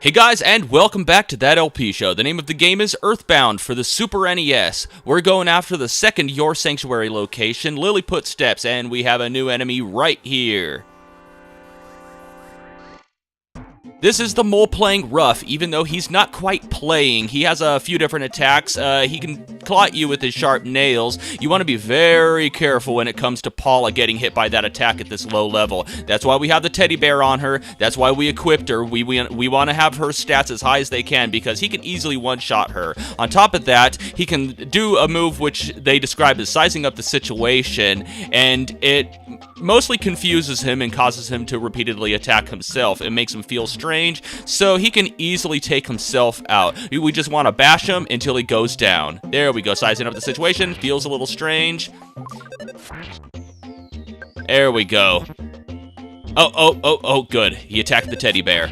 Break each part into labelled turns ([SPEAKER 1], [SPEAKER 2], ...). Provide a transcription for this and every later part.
[SPEAKER 1] Hey guys, and welcome back to That LP Show. The name of the game is EarthBound for the Super NES. We're going after the second Your Sanctuary location, Lilliput Steps, and we have a new enemy right here. This is the mole playing rough, even though he's not quite playing. He has a few different attacks. He can claw at you with his sharp nails. You want to be very careful when it comes to Paula getting hit by that attack at this low level. That's why we have the teddy bear on her. That's why we equipped her. We want to have her stats as high as they can because he can easily one-shot her. On top of that, he can do a move which they describe as sizing up the situation, and it mostly confuses him and causes him to repeatedly attack himself. It makes him feel strange, so he can easily take himself out. We just want to bash him until he goes down. There we go, sizing up the situation. Feels a little strange. There we go. Oh, good. He attacked the teddy bear.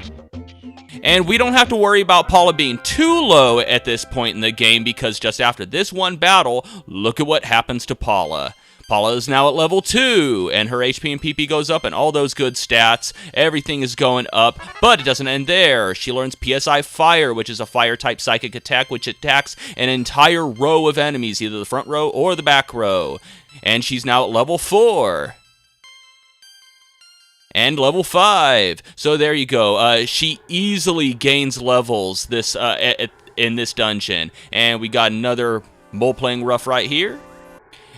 [SPEAKER 1] And we don't have to worry about Paula being too low at this point in the game because just after this one battle, look at what happens to Paula. Paula is now at level 2, and her HP and PP goes up, and all those good stats. Everything is going up, but it doesn't end there. She learns PSI Fire, which is a fire-type psychic attack, which attacks an entire row of enemies, either the front row or the back row. And she's now at level 4. And level 5. So there you go. She easily gains levels in this dungeon. And we got another mole playing rough right here.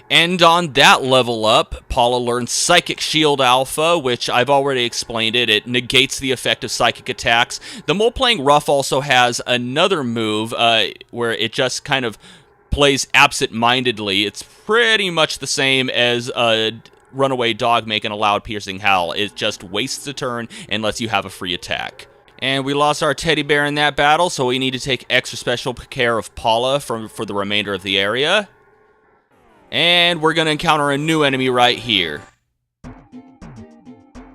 [SPEAKER 1] And on that level up, Paula learns Psychic Shield Alpha, which I've already explained it. It negates the effect of psychic attacks. The mole playing rough also has another move where it just kind of plays absent-mindedly. It's pretty much the same as a runaway dog making a loud piercing howl. It just wastes a turn and lets you have a free attack. And we lost our teddy bear in that battle, so we need to take extra special care of Paula for the remainder of the area. And we're going to encounter a new enemy right here.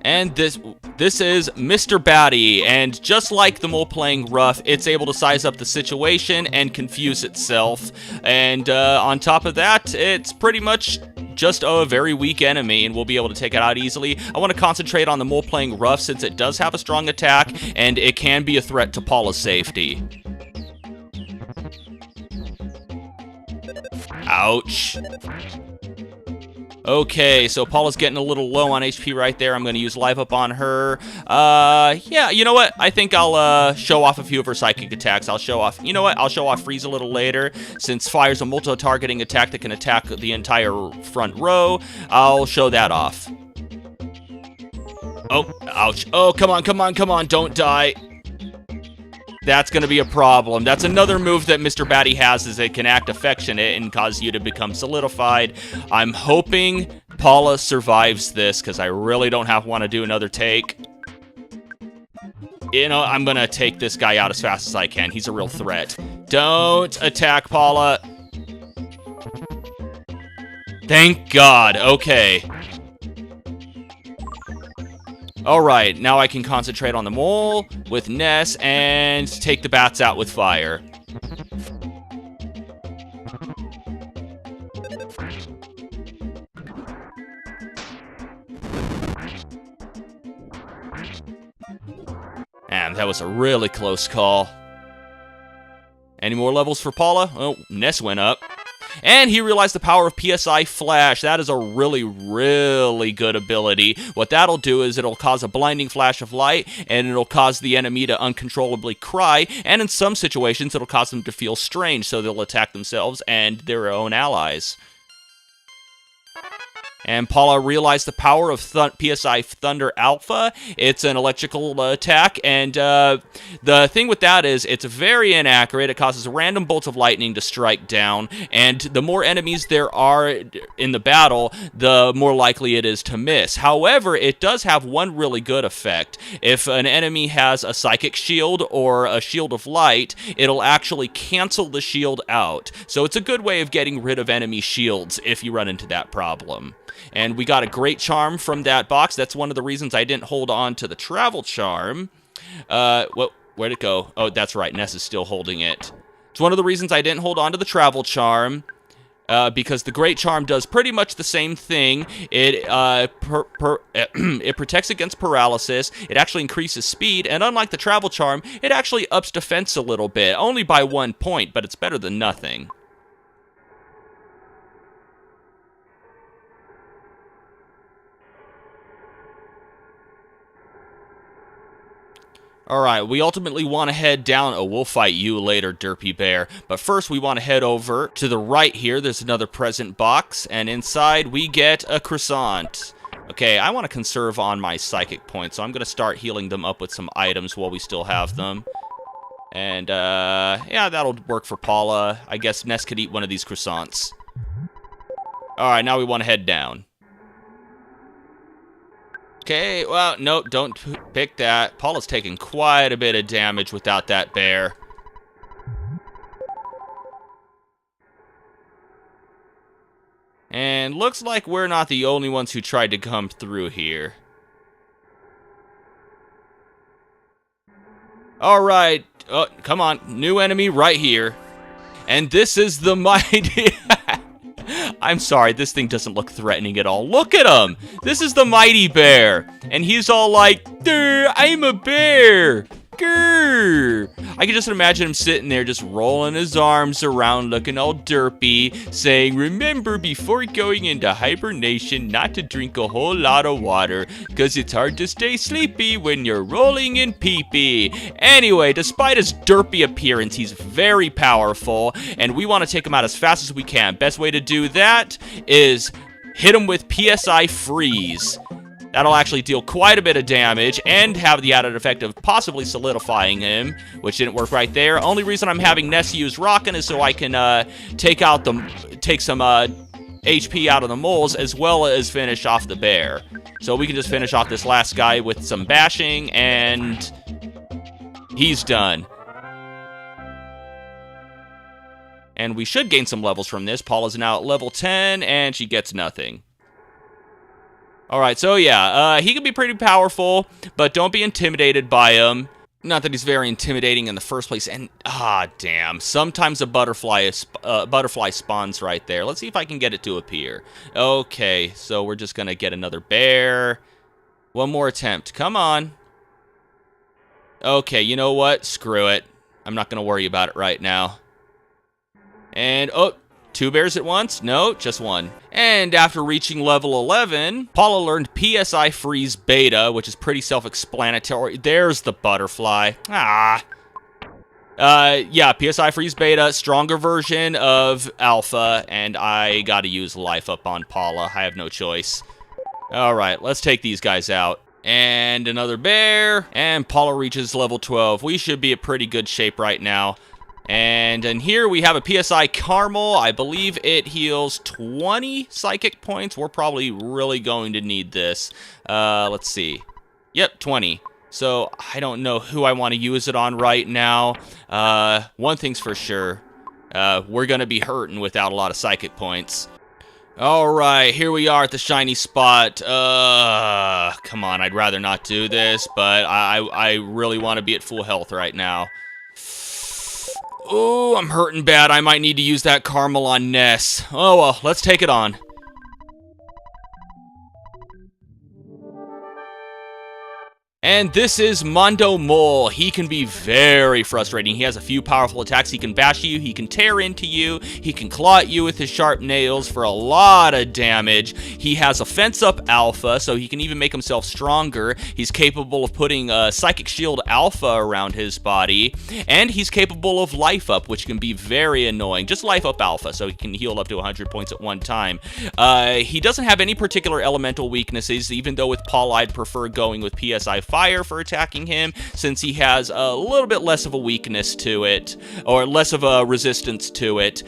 [SPEAKER 1] And this is Mr. Batty, and just like the mole playing rough, it's able to size up the situation and confuse itself. And on top of that, it's pretty much just a very weak enemy, and we'll be able to take it out easily. I want to concentrate on the mole playing rough since it does have a strong attack, and it can be a threat to Paula's safety. Ouch. Okay, so Paula's getting a little low on HP right there. I'm going to use Live Up on her. Yeah, you know what? I think I'll show off a few of her psychic attacks. I'll show off Freeze a little later. Since Fire's a multi-targeting attack that can attack the entire front row, I'll show that off. Oh, ouch. Oh, come on, don't die. That's going to be a problem. That's another move that Mr. Batty has, is it can act affectionate and cause you to become solidified. I'm hoping Paula survives this, because I really don't want to do another take. You know, I'm going to take this guy out as fast as I can. He's a real threat. Don't attack Paula. Thank God. Okay. Alright, now I can concentrate on the mole with Ness and take the bats out with Fire. And that was a really close call. Any more levels for Paula? Oh, Ness went up. And he realized the power of PSI Flash. That is a really, really good ability. What that'll do is it'll cause a blinding flash of light, and it'll cause the enemy to uncontrollably cry, and in some situations it'll cause them to feel strange, so they'll attack themselves and their own allies. And Paula realized the power of PSI Thunder Alpha. It's an electrical attack, and the thing with that is it's very inaccurate. It causes random bolts of lightning to strike down, and the more enemies there are in the battle, the more likely it is to miss. However, it does have one really good effect. If an enemy has a Psychic Shield or a Shield of Light, it'll actually cancel the shield out. So it's a good way of getting rid of enemy shields if you run into that problem. And we got a great charm from that box. That's one of the reasons I didn't hold on to the travel charm. Where'd it go? Oh, that's right. Ness is still holding it. It's one of the reasons I didn't hold on to the travel charm. because the Great Charm does pretty much the same thing. It it protects against paralysis. It actually increases speed, and unlike the Travel Charm, it actually ups defense a little bit, only by 1 point, but it's better than nothing. Alright, we ultimately want to head down. Oh, we'll fight you later, Derpy Bear. But first, we want to head over to the right here. There's another present box, and inside we get a croissant. Okay, I want to conserve on my psychic points, so I'm going to start healing them up with some items while we still have them. And, yeah, that'll work for Paula. I guess Ness could eat one of these croissants. Alright, now we want to head down. Okay, well, no, don't pick that. Paula's taking quite a bit of damage without that bear. And looks like we're not the only ones who tried to come through here. Alright, oh, come on, new enemy right here. And this is the mighty... I'm sorry, this thing doesn't look threatening at all. Look at him! This is the Mighty Bear! And he's all like, I'm a bear! Grrr! I can just imagine him sitting there just rolling his arms around looking all derpy, saying, remember before going into hibernation not to drink a whole lot of water, because it's hard to stay sleepy when you're rolling in pee-pee. Anyway, despite his derpy appearance, he's very powerful, and we want to take him out as fast as we can. Best way to do that is hit him with PSI Freeze. That'll actually deal quite a bit of damage and have the added effect of possibly solidifying him, which didn't work right there. Only reason I'm having Ness use Rockin' is so I can take some HP out of the moles as well as finish off the bear. So we can just finish off this last guy with some bashing, and he's done. And we should gain some levels from this. Paula's now at level 10, and she gets nothing. Alright, so yeah, he can be pretty powerful, but don't be intimidated by him. Not that he's very intimidating in the first place, and damn, sometimes a butterfly spawns right there. Let's see if I can get it to appear. Okay, so we're just gonna get another bear. One more attempt, come on. Okay, you know what? Screw it. I'm not gonna worry about it right now. And, oh, 2 bears at once? No, just 1. And after reaching level 11, Paula learned PSI Freeze Beta, which is pretty self-explanatory. There's the butterfly. Yeah, PSI Freeze Beta, stronger version of Alpha, and I gotta use Life Up on Paula. I have no choice. Alright, let's take these guys out. And another bear, and Paula reaches level 12. We should be in pretty good shape right now. And in here we have a PSI Caramel. I believe it heals 20 psychic points. We're probably really going to need this. Let's see. Yep, 20. So I don't know who I want to use it on right now. One thing's for sure. We're going to be hurting without a lot of psychic points. Alright, here we are at the shiny spot. Come on, I'd rather not do this, but I really want to be at full health right now. Oh, I'm hurting bad. I might need to use that caramel on Ness. Oh well, let's take it on. And this is Mondo Mole. He can be very frustrating. He has a few powerful attacks. He can bash you, he can tear into you, he can claw at you with his sharp nails for a lot of damage. He has a Fence Up Alpha, so he can even make himself stronger. He's capable of putting a Psychic Shield Alpha around his body. And he's capable of Life Up, which can be very annoying. Just Life Up Alpha, so he can heal up to 100 points at one time. He doesn't have any particular elemental weaknesses, even though with Paul I'd prefer going with PSI Fire for attacking him, since he has a little bit less of a weakness to it, or less of a resistance to it.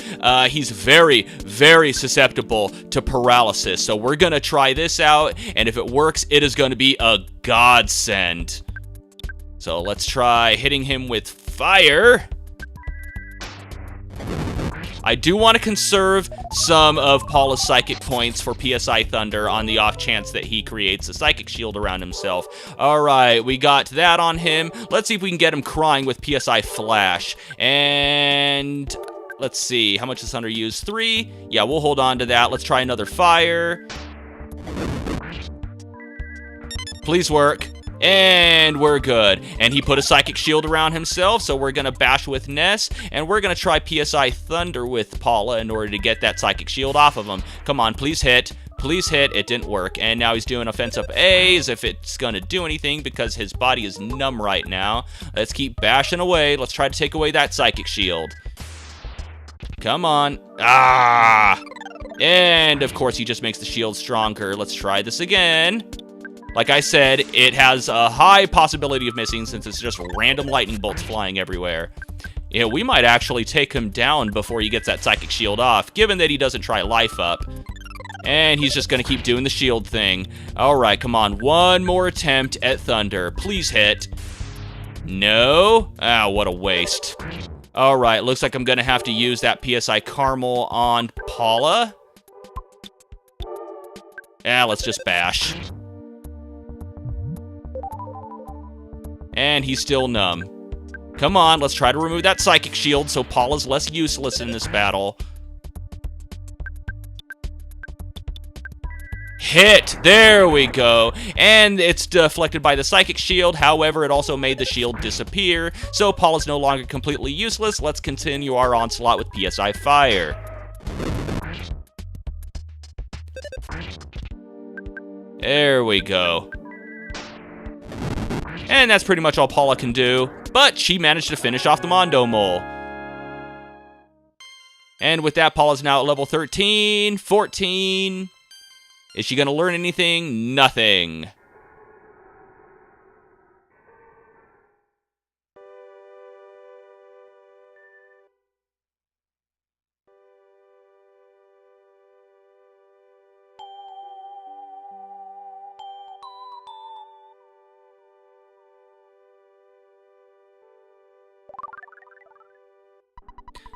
[SPEAKER 1] He's very, very susceptible to paralysis, so we're gonna try this out, and if it works, it is gonna be a godsend. So let's try hitting him with fire. I do want to conserve some of Paula's psychic points for PSI Thunder on the off chance that he creates a psychic shield around himself. Alright, we got that on him. Let's see if we can get him crying with PSI Flash. And let's see. How much does Thunder use? 3. Yeah, we'll hold on to that. Let's try another fire. Please work. And we're good. And he put a Psychic Shield around himself, so we're going to bash with Ness, and we're going to try PSI Thunder with Paula in order to get that Psychic Shield off of him. Come on, please hit. Please hit. It didn't work. And now he's doing Offense Up A as if it's going to do anything because his body is numb right now. Let's keep bashing away. Let's try to take away that Psychic Shield. Come on. Ah! And, of course, he just makes the shield stronger. Let's try this again. Like I said, it has a high possibility of missing since it's just random lightning bolts flying everywhere. Yeah, we might actually take him down before he gets that Psychic Shield off, given that he doesn't try Life Up. And he's just going to keep doing the shield thing. All right, come on. One more attempt at Thunder. Please hit. No? Ah, what a waste. All right, looks like I'm going to have to use that PSI Caramel on Paula. Let's just bash. And he's still numb. Come on, let's try to remove that Psychic Shield so Paula's less useless in this battle. Hit! There we go. And it's deflected by the Psychic Shield. However, it also made the shield disappear. So Paula's no longer completely useless. Let's continue our onslaught with PSI Fire. There we go. And that's pretty much all Paula can do. But she managed to finish off the Mondo Mole. And with that, Paula's now at level 13, 14. Is she going to learn anything? Nothing.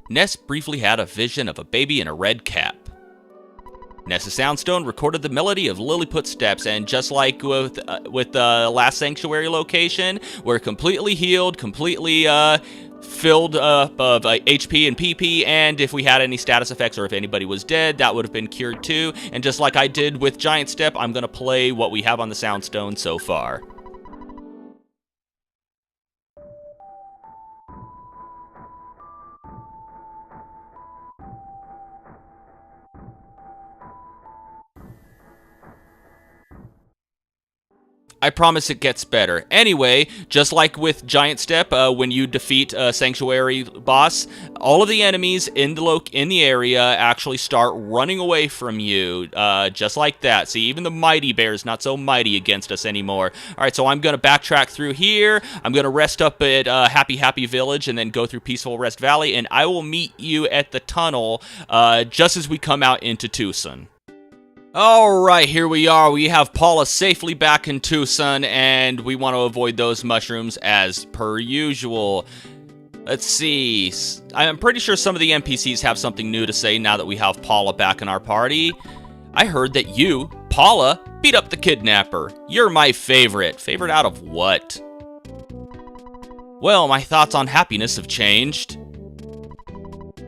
[SPEAKER 1] Ness briefly had a vision of a baby in a red cap. Ness's Soundstone recorded the melody of Lilliput Steps, and just like with the last sanctuary location, we're completely healed, completely filled up of HP and PP, and if we had any status effects or if anybody was dead, that would have been cured too. And just like I did with Giant Step, I'm going to play what we have on the Soundstone so far. I promise it gets better. Anyway, just like with Giant Step, when you defeat a Sanctuary boss, all of the enemies in the area actually start running away from you, just like that. See, even the Mighty Bear is not so mighty against us anymore. All right, so I'm going to backtrack through here. I'm going to rest up at Happy Village and then go through Peaceful Rest Valley, and I will meet you at the tunnel just as we come out into Twoson. Alright, here we are. We have Paula safely back in Twoson, and we want to avoid those mushrooms as per usual. Let's see. I'm pretty sure some of the NPCs have something new to say now that we have Paula back in our party. I heard that you, Paula, beat up the kidnapper. You're my favorite. Favorite out of what? Well, my thoughts on happiness have changed.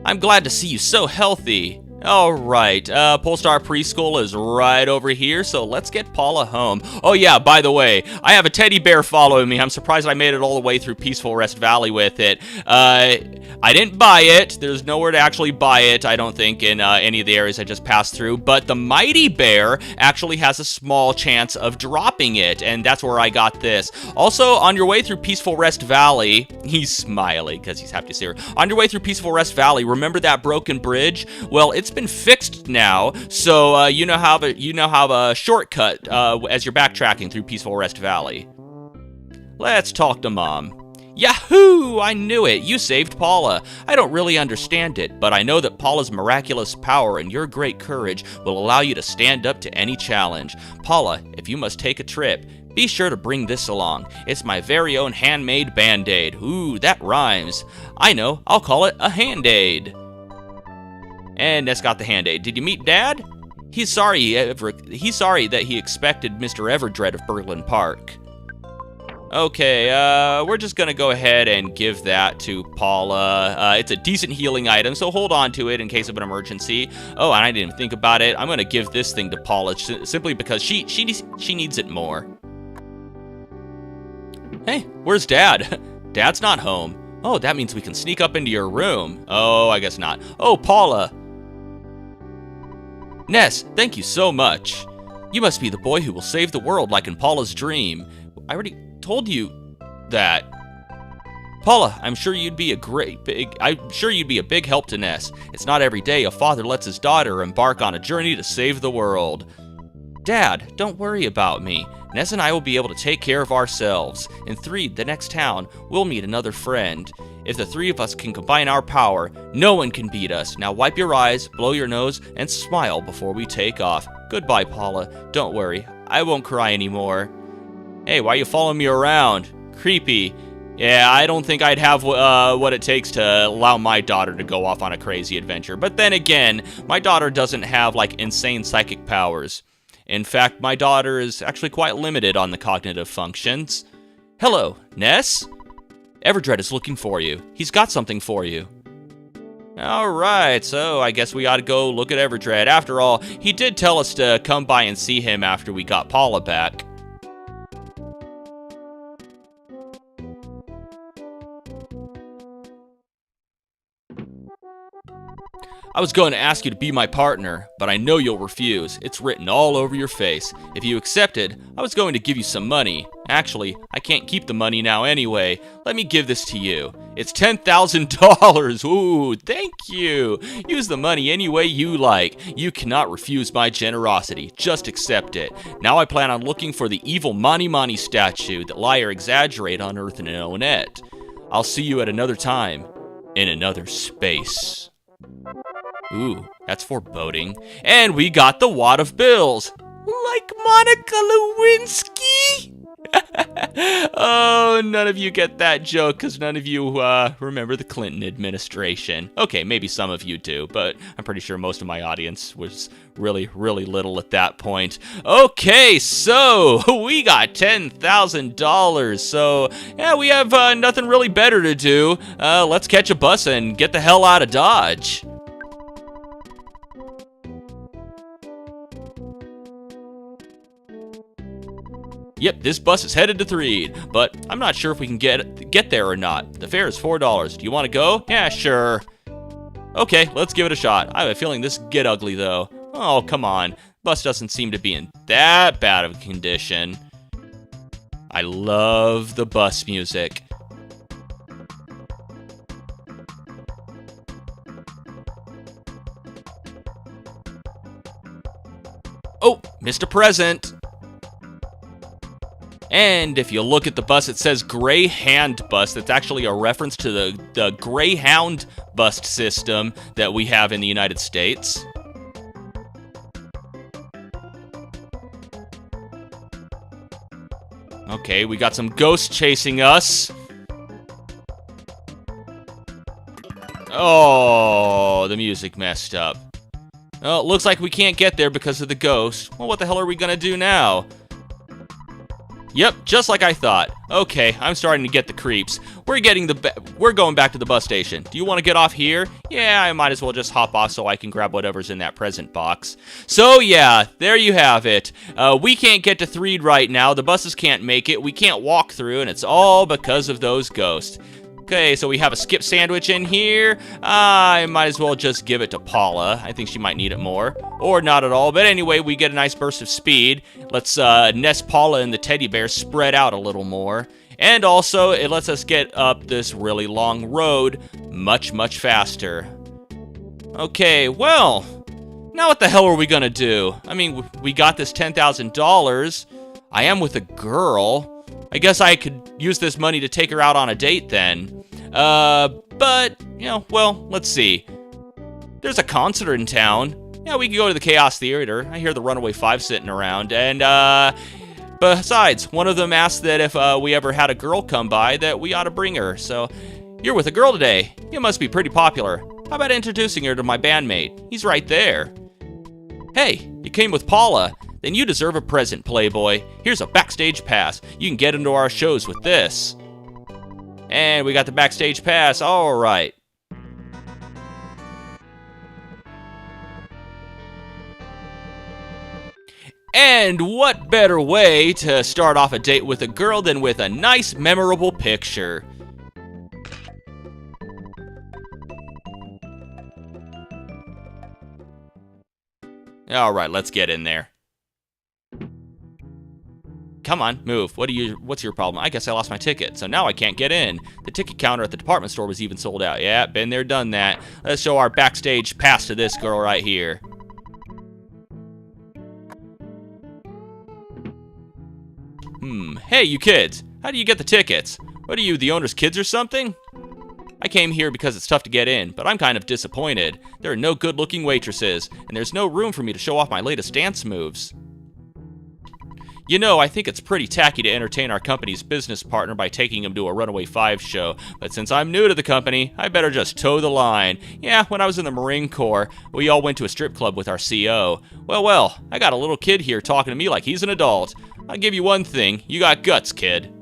[SPEAKER 1] I'm glad to see you so healthy. Alright, Polestar Preschool is right over here, so let's get Paula home. Oh yeah, by the way, I have a teddy bear following me. I'm surprised I made it all the way through Peaceful Rest Valley with it. I didn't buy it. There's nowhere to actually buy it, I don't think, in any of the areas I just passed through, but the Mighty Bear actually has a small chance of dropping it, and that's where I got this. Also, on your way through Peaceful Rest Valley, he's smiling because he's happy to see her. On your way through Peaceful Rest Valley, remember that broken bridge? Well, it's been fixed now, so you now have a shortcut as you're backtracking through Peaceful Rest Valley. Let's talk to Mom. Yahoo! I knew it! You saved Paula. I don't really understand it, but I know that Paula's miraculous power and your great courage will allow you to stand up to any challenge. Paula, if you must take a trip, be sure to bring this along. It's my very own handmade Band-Aid. Ooh, that rhymes. I know, I'll call it a Hand-Aid. And Ness got the Hand-Aid. Did you meet Dad? He's sorry that he expected Mr. Everdread of Berglund Park. Okay, we're just gonna go ahead and give that to Paula. It's a decent healing item, so hold on to it in case of an emergency. Oh, and I didn't even think about it. I'm gonna give this thing to Paula simply because she needs it more. Hey, where's Dad? Dad's not home. Oh, that means we can sneak up into your room. Oh, I guess not. Oh, Paula. Ness, thank you so much. You must be the boy who will save the world like in Paula's Dream. I already told you that. Paula, I'm sure you'd be a big help to Ness. It's not every day a father lets his daughter embark on a journey to save the world. Dad, don't worry about me. Ness and I will be able to take care of ourselves. In Threed, the next town, we'll meet another friend. If the three of us can combine our power, no one can beat us. Now wipe your eyes, blow your nose, and smile before we take off. Goodbye, Paula. Don't worry, I won't cry anymore. Hey, why are you following me around? Creepy. Yeah, I don't think I'd have what it takes to allow my daughter to go off on a crazy adventure. But then again, my daughter doesn't have, like, insane psychic powers. In fact, my daughter is actually quite limited on the cognitive functions. Hello, Ness? Everdred is looking for you. He's got something for you. Alright, so I guess we ought to go look at Everdred. After all, he did tell us to come by and see him after we got Paula back. I was going to ask you to be my partner, but I know you'll refuse. It's written all over your face. If you accepted, I was going to give you some money. Actually, I can't keep the money now anyway. Let me give this to you. It's $10,000. Ooh, thank you. Use the money any way you like. You cannot refuse my generosity. Just accept it. Now I plan on looking for the evil Mani Mani statue that lie or exaggerate on Earth and Onet. I'll see you at another time, in another space. Ooh, that's foreboding. And we got the wad of bills. Like Monica Lewinsky? Oh, none of you get that joke because none of you remember the Clinton administration. Okay, maybe some of you do, but I'm pretty sure most of my audience was really, really little at that point. Okay, so we got $10,000. So, yeah, we have nothing really better to do. Let's catch a bus and get the hell out of Dodge. Yep, this bus is headed to Threed, but I'm not sure if we can get there or not. The fare is $4. Do you want to go? Yeah, sure. Okay, let's give it a shot. I have a feeling this will get ugly, though. Oh, come on. Bus doesn't seem to be in that bad of a condition. I love the bus music. Oh, Mr. Present. And if you look at the bus, it says Greyhound bus. That's actually a reference to the Greyhound bus system that we have in the United States. Okay, we got some ghosts chasing us. Oh, the music messed up. Oh, it looks like we can't get there because of the ghost. Well, what the hell are we gonna do now? Yep, just like I thought. Okay, I'm starting to get the creeps. We're going back to the bus station. Do you want to get off here? Yeah, I might as well just hop off so I can grab whatever's in that present box. So yeah, there you have it. We can't get to Threed right now. The buses can't make it. We can't walk through, and it's all because of those ghosts. Okay, so we have a skip sandwich in here. I might as well just give it to Paula. I think she might need it more. Or not at all. But anyway, we get a nice burst of speed. Let's nest Paula and the teddy bear spread out a little more. And also, it lets us get up this really long road much, much faster. Okay, well, now what the hell are we gonna do? I mean, we got this $10,000. I am with a girl. I guess I could use this money to take her out on a date then. But, you know, well, let's see. There's a concert in town. Yeah, we can go to the Chaos Theater. I hear the Runaway Five sitting around. And, besides, one of them asked that if we ever had a girl come by, that we ought to bring her. So, you're with a girl today. You must be pretty popular. How about introducing her to my bandmate? He's right there. Hey, you came with Paula. Then you deserve a present, Playboy. Here's a backstage pass. You can get into our shows with this. And we got the backstage pass. All right. And what better way to start off a date with a girl than with a nice, memorable picture? All right, let's get in there. Come on, move. What's your problem? I guess I lost my ticket, so now I can't get in. The ticket counter at the department store was even sold out. Yeah, been there, done that. Let's show our backstage pass to this girl right here. Hey, you kids. How do you get the tickets? What are you, the owner's kids or something? I came here because it's tough to get in, but I'm kind of disappointed. There are no good-looking waitresses, and there's no room for me to show off my latest dance moves. You know, I think it's pretty tacky to entertain our company's business partner by taking him to a Runaway Five show, but since I'm new to the company, I better just toe the line. Yeah, when I was in the Marine Corps, we all went to a strip club with our CO. Well, I got a little kid here talking to me like he's an adult. I'll give you one thing, you got guts, kid.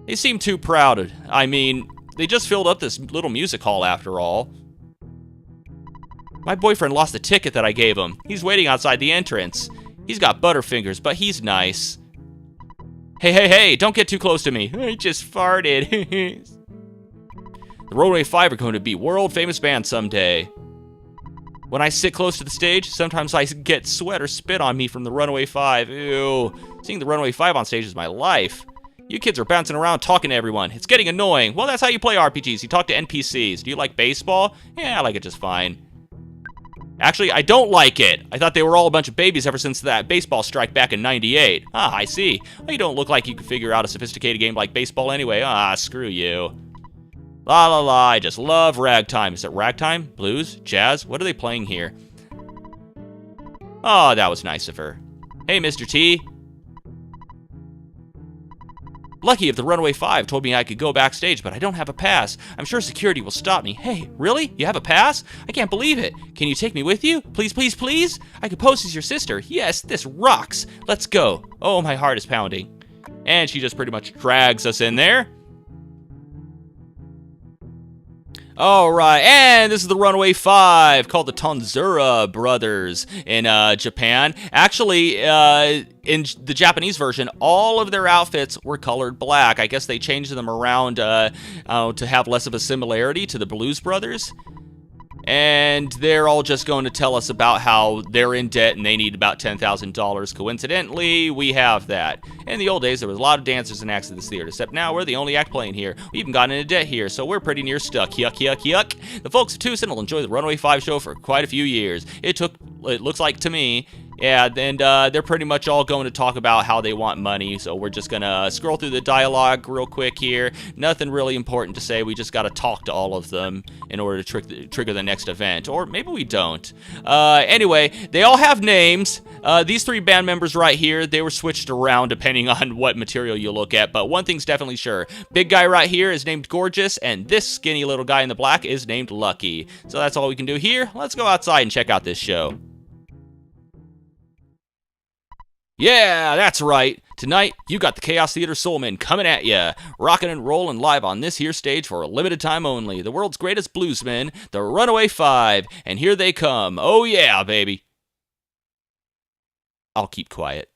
[SPEAKER 1] They seem too proud. I mean, they just filled up this little music hall after all. My boyfriend lost the ticket that I gave him. He's waiting outside the entrance. He's got butterfingers, but he's nice. Hey, don't get too close to me. I just farted. The Runaway Five are going to be world-famous band someday. When I sit close to the stage, sometimes I get sweat or spit on me from the Runaway Five. Ew. Seeing the Runaway Five on stage is my life. You kids are bouncing around talking to everyone. It's getting annoying. Well, that's how you play RPGs. You talk to NPCs. Do you like baseball? Yeah, I like it just fine. Actually, I don't like it. I thought they were all a bunch of babies ever since that baseball strike back in '98. Ah, I see. Well, you don't look like you could figure out a sophisticated game like baseball anyway. Ah, screw you. La la la, I just love ragtime. Is it ragtime? Blues? Jazz? What are they playing here? Oh, that was nice of her. Hey, Mr. T. Lucky if the Runaway Five told me I could go backstage, but I don't have a pass. I'm sure security will stop me. Hey, really? You have a pass? I can't believe it. Can you take me with you? Please, please, please? I could pose as your sister. Yes, this rocks. Let's go. Oh, my heart is pounding. And she just pretty much drags us in there. All right, and this is the Runaway Five, called the Tonzura Brothers in Japan. Actually, in the Japanese version, all of their outfits were colored black. I guess they changed them around to have less of a similarity to the Blues Brothers. And they're all just going to tell us about how they're in debt and they need about $10,000. Coincidentally, we have that. In the old days, there was a lot of dancers and acts in this theater, except now we're the only act playing here. We even got into debt here, so we're pretty near stuck. Yuck, yuck, yuck. The folks of Twoson will enjoy the Runaway Five show for quite a few years. It looks like to me, yeah, and they're pretty much all going to talk about how they want money, so we're just going to scroll through the dialogue real quick here. Nothing really important to say. We just got to talk to all of them in order to trigger the next event, or maybe we don't. Anyway, they all have names. These three band members right here, they were switched around depending on what material you look at, but one thing's definitely sure. Big guy right here is named Gorgeous, and this skinny little guy in the black is named Lucky. So that's all we can do here. Let's go outside and check out this show. Yeah, that's right. Tonight, you got the Chaos Theater Soulmen coming at ya, rocking and rolling live on this here stage for a limited time only. The world's greatest bluesmen, the Runaway Five, and here they come. Oh yeah, baby. I'll keep quiet.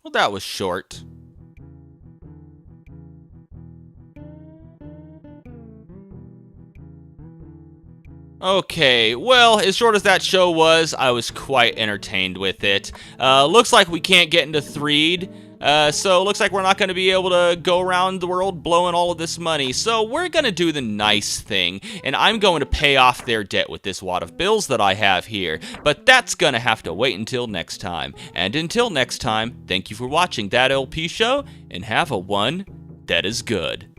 [SPEAKER 1] Well, that was short. Okay, well, as short as that show was, I was quite entertained with it. Looks like we can't get into Threed, so looks like we're not going to be able to go around the world blowing all of this money. So we're going to do the nice thing, and I'm going to pay off their debt with this wad of bills that I have here. But that's going to have to wait until next time. And until next time, thank you for watching That LP Show, and have a one that is good.